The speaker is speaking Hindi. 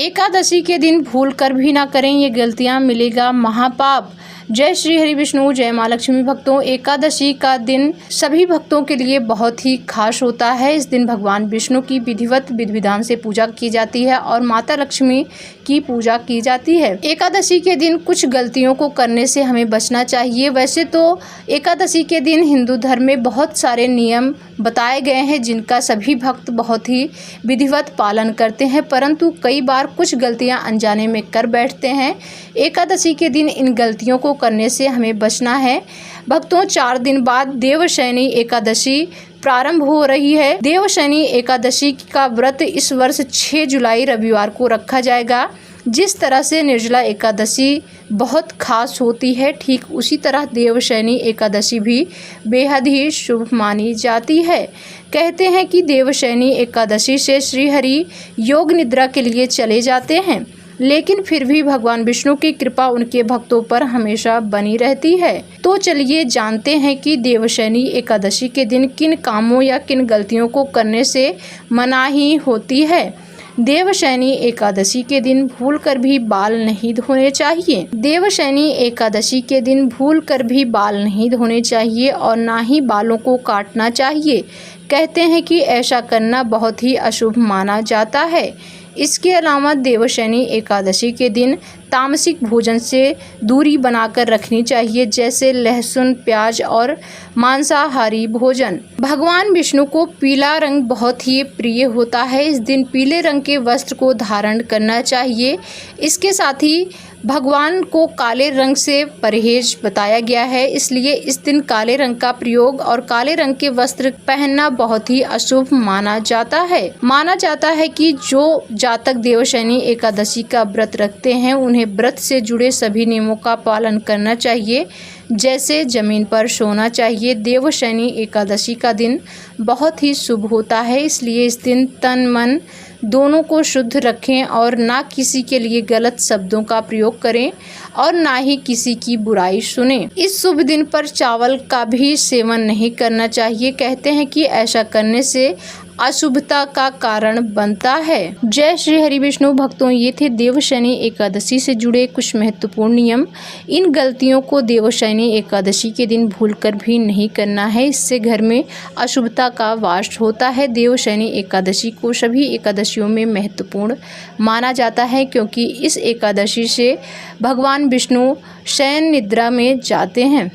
एकादशी के दिन भूल कर भी ना करें ये गलतियां, मिलेगा महापाप। जय श्री हरि विष्णु, जय माँ लक्ष्मी। भक्तों, एकादशी का दिन सभी भक्तों के लिए बहुत ही खास होता है। इस दिन भगवान विष्णु की विधिवत विधि विधान से पूजा की जाती है और माता लक्ष्मी की पूजा की जाती है। एकादशी के दिन कुछ गलतियों को करने से हमें बचना चाहिए। वैसे तो एकादशी के दिन हिंदू धर्म में बहुत सारे नियम बताए गए हैं जिनका सभी भक्त बहुत ही विधिवत पालन करते हैं, परंतु कई बार कुछ गलतियां अनजाने में कर बैठते हैं। एकादशी के दिन इन गलतियों को करने से हमें बचना है। भक्तों, 4 दिन बाद देवशयनी एकादशी प्रारंभ हो रही है। देवशयनी एकादशी का व्रत इस वर्ष 6 जुलाई रविवार को रखा जाएगा। जिस तरह से निर्जला एकादशी बहुत खास होती है, ठीक उसी तरह देवशयनी एकादशी भी बेहद ही शुभ मानी जाती है। कहते हैं कि देवशयनी एकादशी से श्रीहरि योग निद्रा के लिए चले जाते हैं, लेकिन फिर भी भगवान विष्णु की कृपा उनके भक्तों पर हमेशा बनी रहती है। तो चलिए जानते हैं कि देवशयनी एकादशी के दिन किन कामों या किन गलतियों को करने से मनाही होती है। देवशयनी एकादशी के दिन भूलकर भी बाल नहीं धोने चाहिए। देवशयनी एकादशी के दिन भूलकर भी बाल नहीं धोने चाहिए और ना ही बालों को काटना चाहिए। कहते हैं कि ऐसा करना बहुत ही अशुभ माना जाता है। इसके अलावा देवशयनी एकादशी के दिन तामसिक भोजन से दूरी बनाकर रखनी चाहिए, जैसे लहसुन, प्याज और मांसाहारी भोजन। भगवान विष्णु को पीला रंग बहुत ही प्रिय होता है। इस दिन पीले रंग के वस्त्र को धारण करना चाहिए। इसके साथ ही भगवान को काले रंग से परहेज बताया गया है, इसलिए इस दिन काले रंग का प्रयोग और काले रंग के वस्त्र पहनना बहुत ही अशुभ माना जाता है। माना जाता है कि जो जातक देवशयनी एकादशी का व्रत रखते हैं उन्हें व्रत से जुड़े सभी नियमों का पालन करना चाहिए, जैसे जमीन पर सोना चाहिए। देवशयनी एकादशी का दिन बहुत ही शुभ होता है, इसलिए इस दिन तन मन दोनों को शुद्ध रखें और ना किसी के लिए गलत शब्दों का प्रयोग करें और ना ही किसी की बुराई सुनें। इस शुभ दिन पर चावल का भी सेवन नहीं करना चाहिए। कहते हैं कि ऐसा करने से अशुभता का कारण बनता है। जय श्री हरि विष्णु। भक्तों, ये थे देवशयनी एकादशी से जुड़े कुछ महत्वपूर्ण नियम। इन गलतियों को देवशयनी एकादशी के दिन भूलकर भी नहीं करना है, इससे घर में अशुभता का वास होता है। देवशयनी एकादशी को सभी एकादशियों में महत्वपूर्ण माना जाता है, क्योंकि इस एकादशी से भगवान विष्णु शयन निद्रा में जाते हैं।